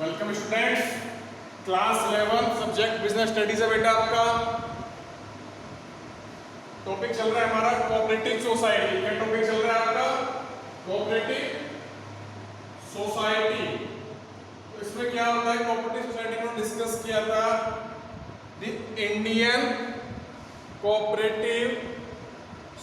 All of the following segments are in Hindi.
Welcome students, class 11 subject business studies है बेटा। आपका टॉपिक चल रहा है हमारा कोऑपरेटिव सोसाइटी। क्या टॉपिक चल रहा है आपका? Cooperative society. तो इसमें क्या होता है, कोऑपरेटिव सोसाइटी में डिस्कस किया था the Indian cooperative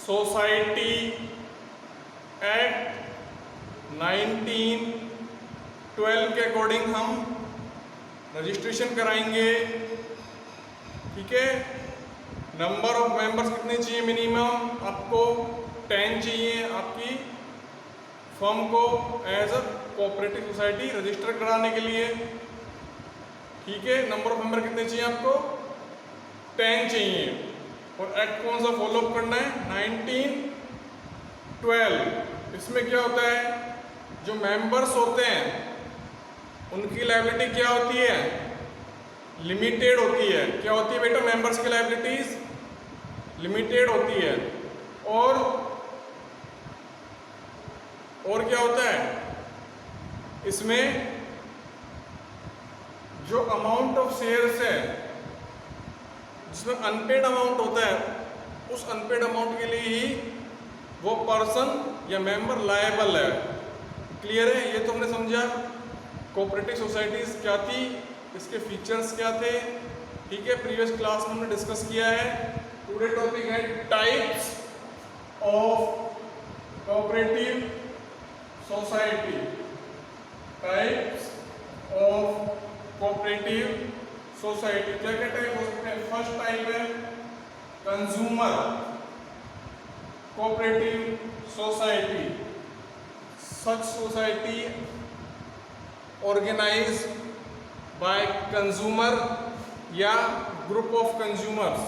society act 1912 के अकॉर्डिंग हम रजिस्ट्रेशन कराएंगे। ठीक है, नंबर ऑफ मेंबर्स कितने चाहिए? मिनिमम आपको 10 चाहिए आपकी फर्म को as a cooperative society register कराने के लिए। ठीक है, नंबर ऑफ मेंबर कितने चाहिए आपको? 10 चाहिए। और एक्ट कौन सा फॉलो अप करना है? 1912। इसमें क्या होता है, जो मेंबर्स होते हैं उनकी लायबिलिटी क्या होती है? लिमिटेड होती है। क्या होती है बेटा? मेंबर्स की लायबिलिटीज लिमिटेड होती है। और क्या होता है इसमें, जो अमाउंट ऑफ शेयर्स है जिसमें अनपेड अमाउंट होता है, उस अनपेड अमाउंट के लिए ही वो पर्सन या मेंबर लायबल है। क्लियर है? ये तो हमने समझा कोऑपरेटिव सोसाइटीज क्या थी, इसके फीचर्स क्या थे। ठीक है, प्रीवियस क्लास में हमने डिस्कस किया है। टुडे टॉपिक है types of cooperative society. Types of cooperative society. क्या क्या टाइप हो सकते हैं? फर्स्ट टाइप है consumer cooperative society. Such society organized by consumer या group of consumers।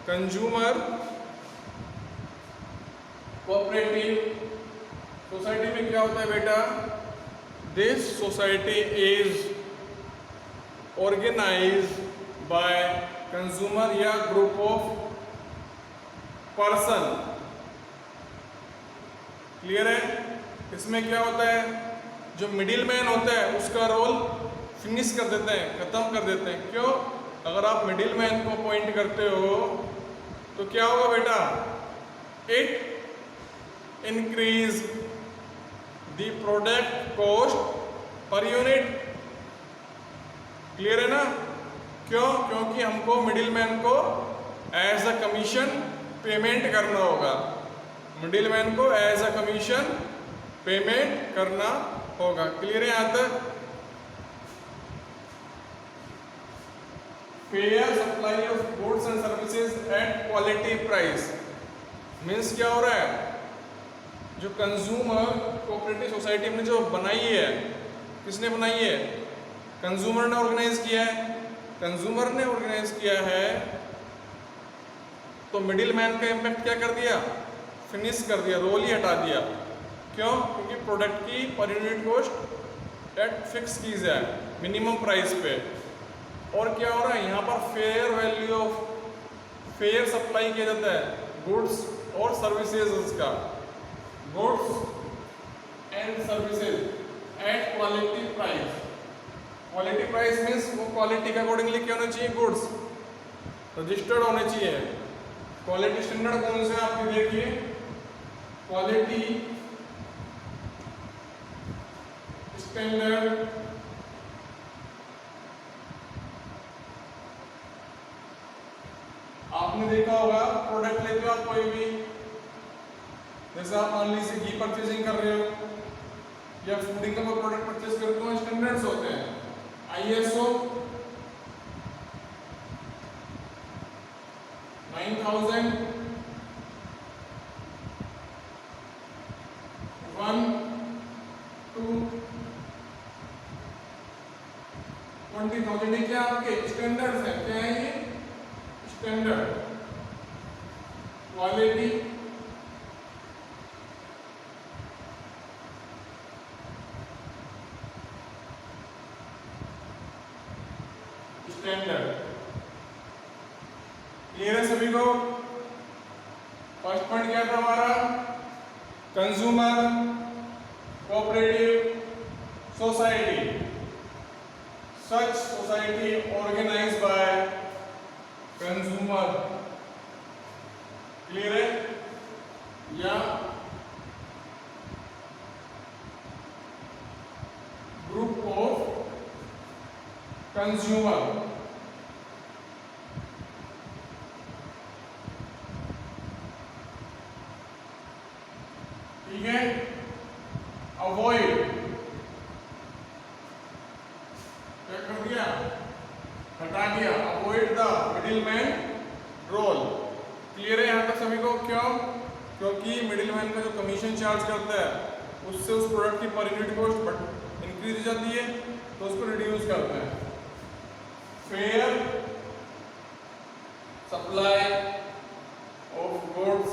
Consumer cooperative society में क्या होता है बेटा? This society is organized by consumer या ग्रुप ऑफ पर्सन। क्लियर है? इसमें क्या होता है, जो मिडिल मैन होता है उसका रोल फिनिश कर देते हैं, खत्म कर देते हैं। क्यों? अगर आप मिडिल मैन को अपॉइंट करते हो तो क्या होगा बेटा? It increase the product cost per unit. Clear है ना? क्यों? क्योंकि हमको मिडिल मैन को एज अ कमीशन पेमेंट करना होगा। मिडिल मैन को एज अ कमीशन पेमेंट करना होगा। क्लियर है यहां तक? Fair supply of goods and services at quality price. Means क्या हो रहा है, जो कंज्यूमर कोऑपरेटिव सोसाइटी हमने जो बनाई है, किसने बनाई है? कंज्यूमर ने ऑर्गेनाइज किया है। कंज्यूमर ने ऑर्गेनाइज किया है तो मिडिल मैन का इम्पैक्ट क्या कर दिया? फिनिश कर दिया, रोल ही हटा दिया। क्यों? क्योंकि प्रोडक्ट की per unit cost at fix keys है, मिनिमम प्राइस पे। और क्या हो रहा है यहाँ पर? Fair value of fair supply किया जाता है गुड्स और सर्विसेज का। Goods and services at quality price. Quality price means वो क्वालिटी के अकॉर्डिंगली क्या होना चाहिए? गुड्स रजिस्टर्ड होने चाहिए। क्वालिटी स्टैंडर्ड कौन से आपके देखिए, क्वालिटी स्टैंडर्ड आपने देखा होगा, प्रोडक्ट लेते हो आप कोई भी, जैसे आप मान लीजिए घी परचेजिंग कर रहे हो या फूडिंग का कोई प्रोडक्ट परचेज करते हो, स्टैंडर्ड्स होते हैं। ISO 9000 1 2 20,000 क्या आपके स्टैंडर्ड्स हैं? क्या है ये? Standard quality standard. क्लियर है सभी को? फर्स्ट पॉइंट क्या था हमारा? Consumer cooperative society, such society organized by consumer, clear है, या ग्रुप ऑफ कंज्यूमर, ठीक है। अवॉइड, क्या कर दिया, हटा दिया, avoid the middleman role, clear है यहाँ तक सभी को। क्यों? क्योंकि मिडिलमैन का जो कमीशन चार्ज करता है उससे उस प्रोडक्ट की पर यूनिट कॉस्ट इंक्रीज हो जाती है, तो उसको रिड्यूस करता है। Fair supply of goods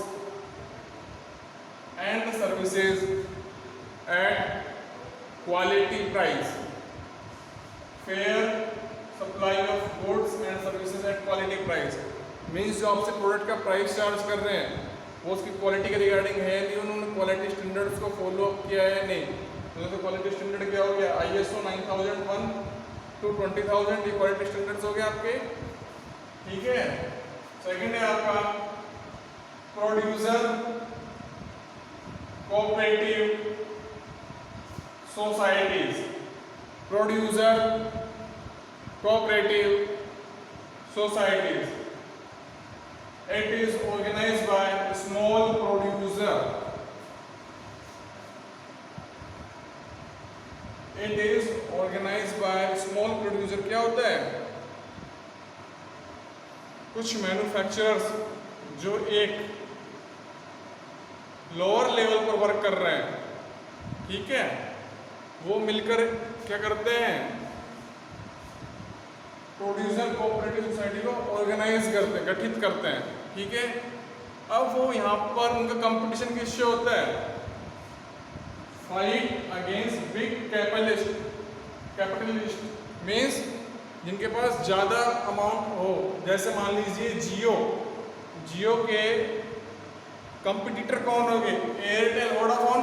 and services at quality price, fair supply of goods and services at quality price means जो आपसे प्रोडक्ट का प्राइस चार्ज कर रहे हैं वो उसकी क्वालिटी के रिगार्डिंग है नहीं, उन्होंने क्वालिटी स्टैंडर्ड्स को फॉलो अप किया है नहीं। तो क्वालिटी स्टैंडर्ड क्या हो गया, ISO 9001 to 20000, ये क्वालिटी स्टैंडर्ड्स हो गए आपके, ठीक है। सेकंड है आपका producer cooperative societies, producer cooperative societies, it is organized by small producer, it is organized by small producer, क्या होता है, कुछ मैन्युफैक्चरर्स जो एक लोअर लेवल पर वर्क कर रहे हैं, ठीक है, वो मिलकर क्या करते हैं, प्रोड्यूसर कोऑपरेटिव सोसाइटी को ऑर्गेनाइज करते हैं, गठित करते हैं, ठीक है। अब वो यहाँ पर उनका कंपटीशन किससे होता है, fight against big capitalist means जिनके पास ज़्यादा अमाउंट हो, जैसे मान लीजिए जियो के कंपटीटर कौन हो गए, एयरटेल, वोडाफोन।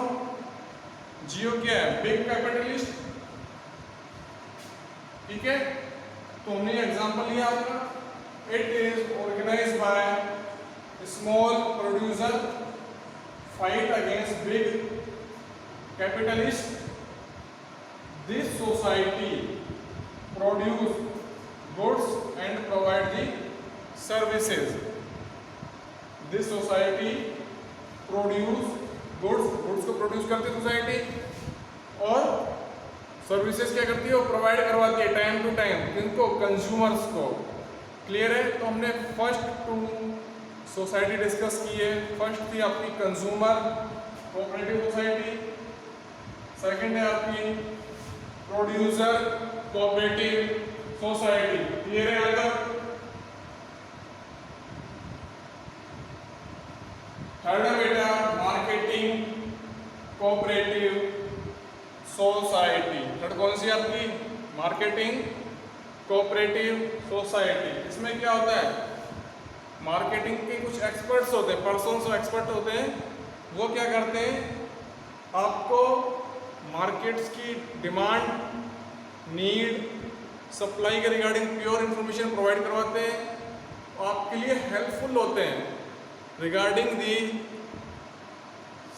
जियो क्या है, बिग कैपिटलिस्ट, ठीक है। तो हमने एग्जांपल लिया आपका, it is organised by small producer fight against big capitalist, this society produce goods and provide the services, this society produce goods को प्रोड्यूस करती है सोसाइटी, और सर्विसेज क्या करती है, वो प्रोवाइड करवाती है टाइम टू टाइम, किनको, कंज्यूमर्स को, क्लियर है। तो हमने फर्स्ट टू सोसाइटी डिस्कस की है, फर्स्ट थी आपकी कंज्यूमर कोऑपरेटिव सोसाइटी, सेकंड है आपकी प्रोड्यूसर कोऑपरेटिव सोसाइटी, क्लियर है यहाँ तक। थर्ड है बेटा मार्केटिंग कोऑपरेटिव सोसाइटी, थर्ड कौन सी आपकी, मार्केटिंग कोऑपरेटिव सोसाइटी। इसमें क्या होता है, मार्केटिंग के कुछ एक्सपर्ट्स होते हैं, पर्सन्स एक्सपर्ट होते हैं, वो क्या करते हैं, आपको मार्केट्स की डिमांड, नीड, सप्लाई के रिगार्डिंग प्योर इंफॉर्मेशन प्रोवाइड करवाते हैं, आपके लिए हेल्पफुल होते हैं regarding the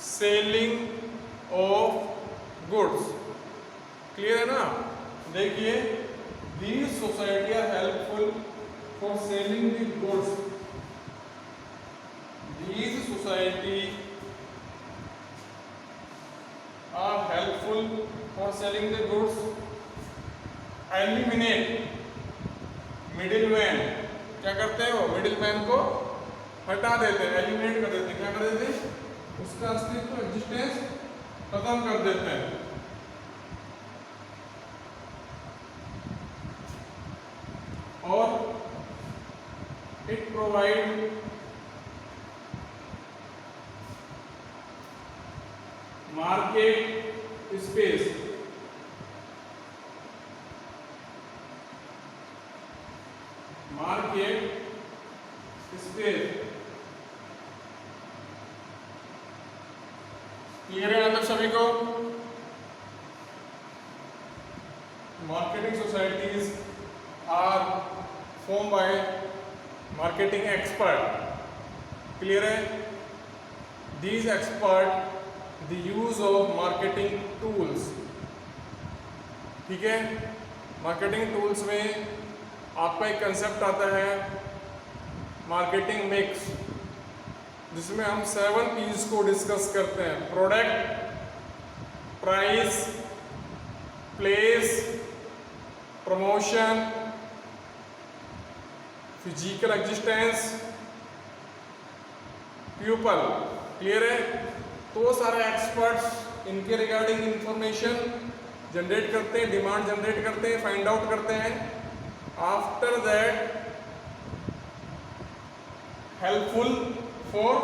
selling of goods, clear है ना। देखिए, these society are helpful for selling the goods, these society are helpful for selling the goods, eliminate middleman, क्या करते हैं वो, मिडिलमैन को हटा देते हैं, एलिमिनेट कर देते हैं, क्या कर देते हैं, उसका अस्तित्व, एग्जिस्टेंस खत्म कर देते हैं। और it provide market space, market space, clear है मतलब सभी को। marketing societies are formed by marketing expert. Clear है? These expert the use of marketing tools. ठीक है, मार्केटिंग टूल्स में आपका एक कंसेप्ट आता है मार्केटिंग मिक्स, जिसमें हम 7 P's को डिस्कस करते हैं: product, price, place, promotion, physical existence, people. Clear है? तो सारे एक्सपर्ट्स इनके रिगार्डिंग इंफॉर्मेशन जनरेट करते हैं, डिमांड जनरेट करते हैं, फाइंड आउट करते हैं। After that helpful for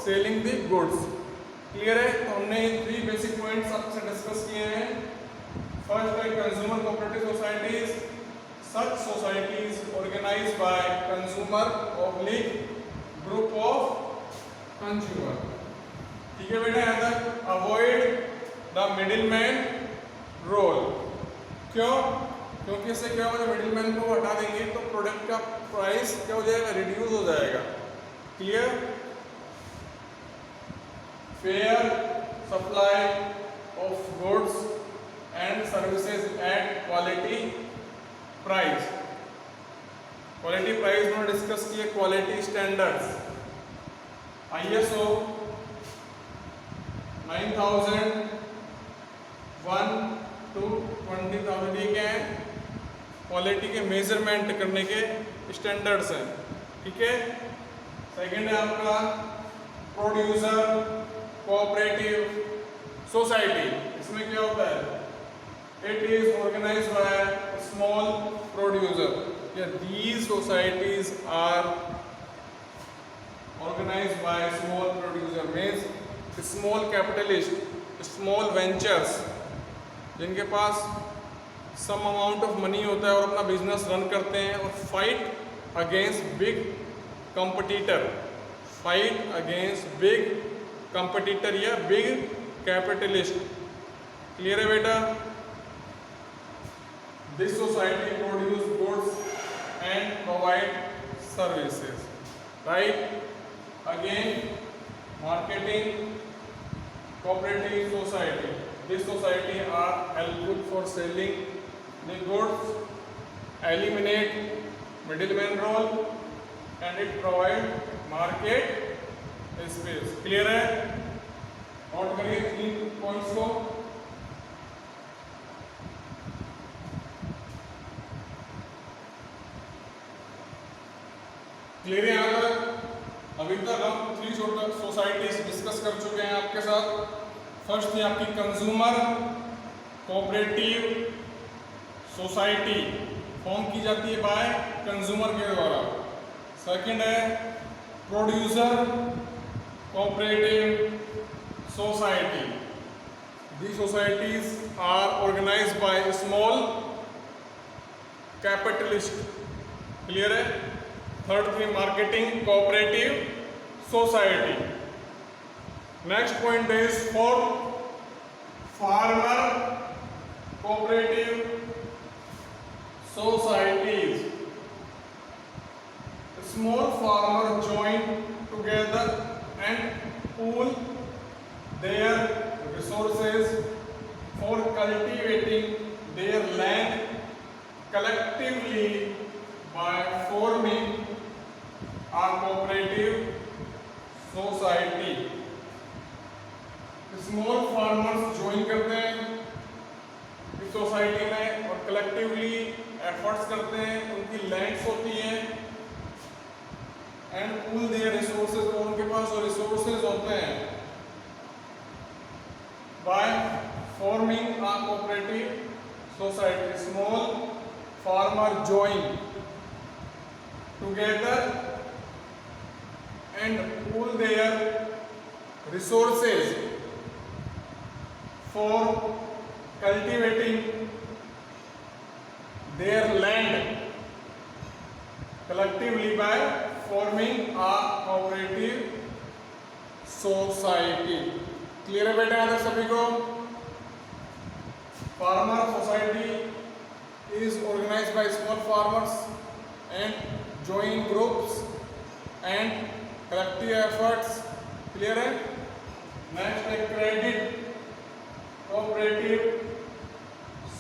selling the goods. Clear है? तो हमने 3 बेसिक पॉइंट्स आपसे डिस्कस किए हैं। फर्स्ट है consumer cooperative societies. Such societies organised by consumer oblique group of consumer. ठीक है बेटा, यहाँ तक avoid the middle man role. क्यों? क्योंकि इससे क्या होगा, मिडिल मैन को हटा देंगे तो प्रोडक्ट का प्राइस क्या हो जाएगा, रिड्यूस हो जाएगा। Clear? Fair supply of goods and services at quality price. Quality price में डिस्कस किए क्वालिटी स्टैंडर्ड्स। ISO 9001 to 20,000 ये क्या है, क्वालिटी के मेजरमेंट करने के स्टैंडर्ड्स हैं। ठीक है। सेकंड है आपका प्रोड्यूसर कोऑपरेटिव सोसाइटी। इसमें क्या होता है, it is organised by small producer. These societies are organized by small producer, means small capitalist, small ventures, जिनके पास सम अमाउंट ऑफ मनी होता है और अपना बिजनेस रन करते हैं और fight against big competitor, fight against big competitor या बिग कैपिटलिस्ट। क्लियर है बेटा? This society produce goods and provide services. Right? Again, marketing cooperative society. This society are helpful for selling the goods, eliminate middleman role, and it provide market space. Clear है? नोट करिए 3 पॉइंट्स को। क्लियर है यहाँ तक? अभी तक हम 3 सोसाइटीज डिस्कस कर चुके हैं आपके साथ। फर्स्ट थी आपकी कंज्यूमर कोऑपरेटिव सोसाइटी, फॉर्म की जाती है बाय कंज्यूमर के द्वारा। सेकंड है producer cooperative society. The societies are organised by small capitalist. Clear है? थर्ड थी marketing cooperative society. Next point is for farmer cooperative societies. Small farmer join together and pool their resources for cultivating their land collectively by forming a cooperative society। Small farmers join करते हैं इस सोसाइटी में और कलेक्टिवली एफर्ट्स करते हैं, उनकी लैंड्स होती हैं एंड पूल देयर रिसोर्सेज, और उनके पास जो रिसोर्सेज होते हैं by forming a cooperative society. Small farmer join together and pool their resources for cultivating their land collectively by forming a cooperative society। Clear है बेटा यहाँ तक सभी को? Farmer society is organized by small farmers and joint groups and collective efforts. Clear है? Next है credit cooperative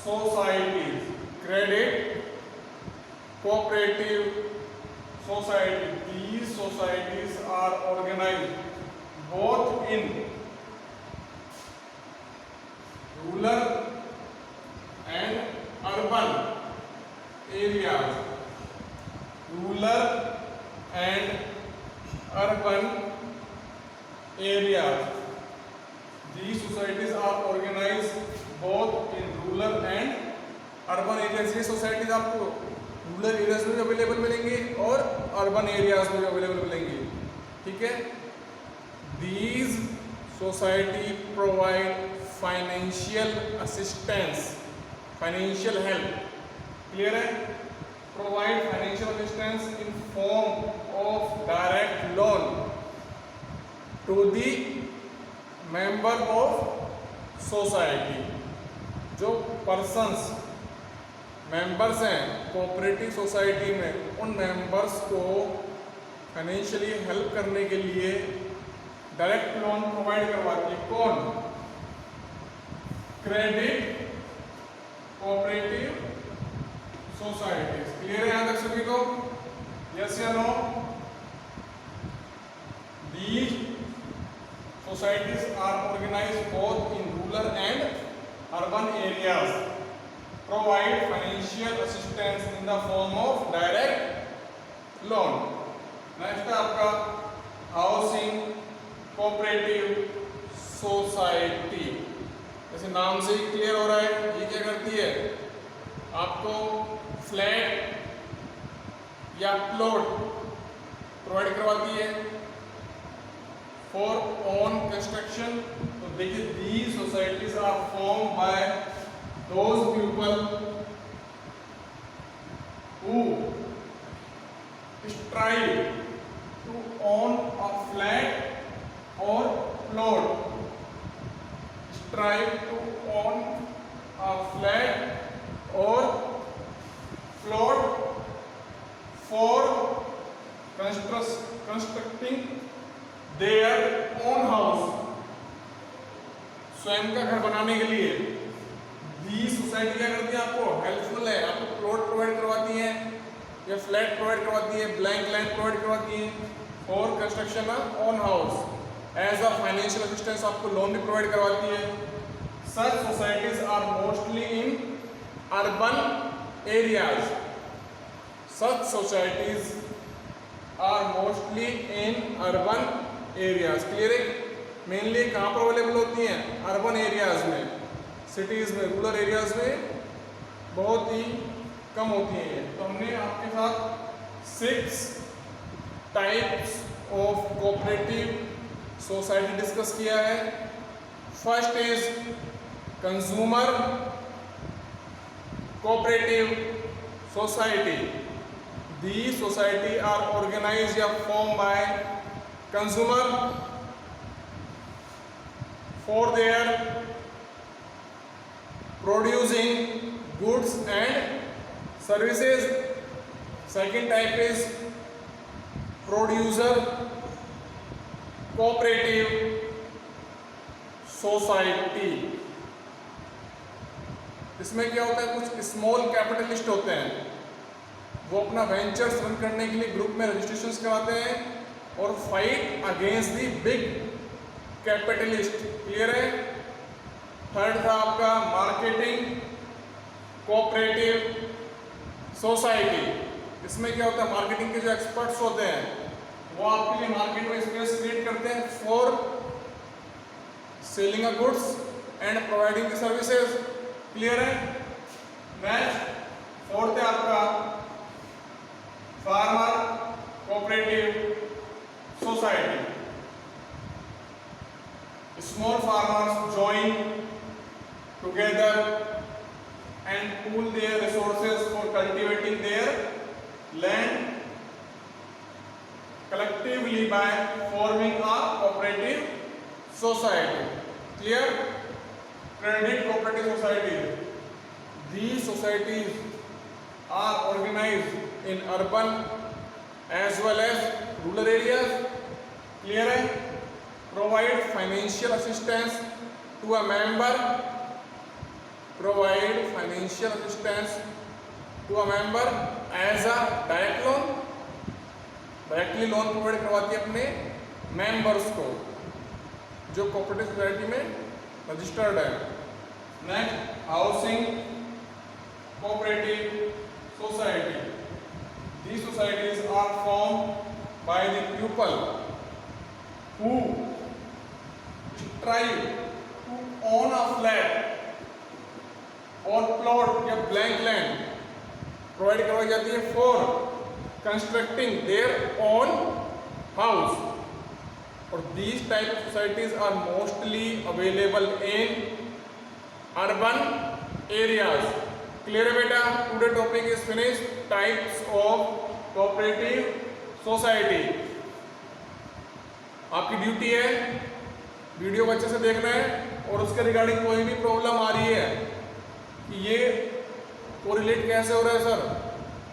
societies. Credit cooperative society. These societies are organized both in rural and urban areas. Rural and urban areas. These societies are organized both in rural and urban areas. ये societies आपको रूरल एरियाज में भी अवेलेबल मिलेंगे और अर्बन एरियाज में भी अवेलेबल मिलेंगे. ठीक है. These society provide financial assistance, financial help. Clear है? Provide financial assistance in form of direct loan to the member of society. जो persons मेंबर्स हैं कोऑपरेटिव सोसाइटी में, उन मेंबर्स को फाइनेंशियली हेल्प करने के लिए डायरेक्ट लोन प्रोवाइड करवाती है. कौन? Credit cooperative societies. क्लियर है यहां तक सभी को? यस या no? These societies are organised both in rural and urban areas. Provide financial assistance in the form of direct loan. Next है आपका हाउसिंग कोऑपरेटिव सोसाइटी. जैसे नाम से ही क्लियर हो रहा है, ये क्या करती है? आपको फ्लैट या प्लॉट प्रोवाइड करवाती है फॉर ओन कंस्ट्रक्शन. तो देखिए, these societies are formed by those people who strive to own a flat or plot. Strive to own a flat or plot for constructing their own house. स्वयं का घर बनाने के लिए ये सोसाइटी क्या करती है? आपको हेल्पफुल है. आपको प्लॉट प्रोवाइड करवाती है या फ्लैट प्रोवाइड करवाती है, ब्लैंक लैंड प्रोवाइड करवाती है for construction of own house. As a financial assistance आपको लोन भी प्रोवाइड करवाती है. Such societies are mostly in urban areas. Such societies are mostly in urban areas. Clear है? मेनली कहाँ पर अवेलेबल होती हैं? अर्बन एरियाज में, सिटीज़ में. रूरल एरियाज में बहुत ही कम होती हैं. तो हमने आपके साथ 6 types of cooperative society discuss किया है. First is consumer cooperative society. The society are organized या form by consumer for their producing goods and services. Second type is producer cooperative society. इसमें क्या होता है? कुछ स्मॉल कैपिटलिस्ट होते हैं, वो अपना वेंचर्स रन करने के लिए ग्रुप में रजिस्ट्रेशंस कराते हैं और fight against the big capitalist. Clear है? थर्ड था आपका मार्केटिंग कोऑपरेटिव सोसाइटी. इसमें क्या होता है? मार्केटिंग के जो एक्सपर्ट्स होते हैं वो आपके लिए मार्केट में स्पेस क्रिएट करते हैं for selling a goods and providing the services. Clear है? नेक्स्ट फोर्थ है आपका farmer cooperative society. Small farmers join together and pool their resources for cultivating their land collectively by forming a cooperative society. Clear? Credit cooperative society. These societies are organized in urban as well as rural areas. Clear है? Provide financial assistance to a member. Provide financial assistance to a member as a direct loan. Directly loan provide करवाती है अपने मेंबर्स को जो कोऑपरेटिव सोसाइटी में रजिस्टर्ड है. Next, housing cooperative society. These societies are formed by the people who strive to own a flat or plot या blank land प्रोवाइड करवाई जाती है for constructing their own house. और these type of societies are mostly available in urban areas. Clear है बेटा? Today topic is finished. Types of cooperative society. आपकी ड्यूटी है वीडियो को अच्छे से देखना है और उसके रिगार्डिंग कोई भी प्रॉब्लम आ रही है कि ये कोरिलेट कैसे हो रहा है सर,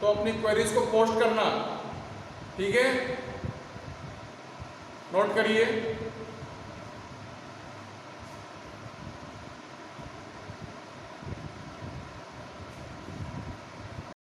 तो अपनी क्वेरीज को पोस्ट करना. ठीक है, नोट करिए.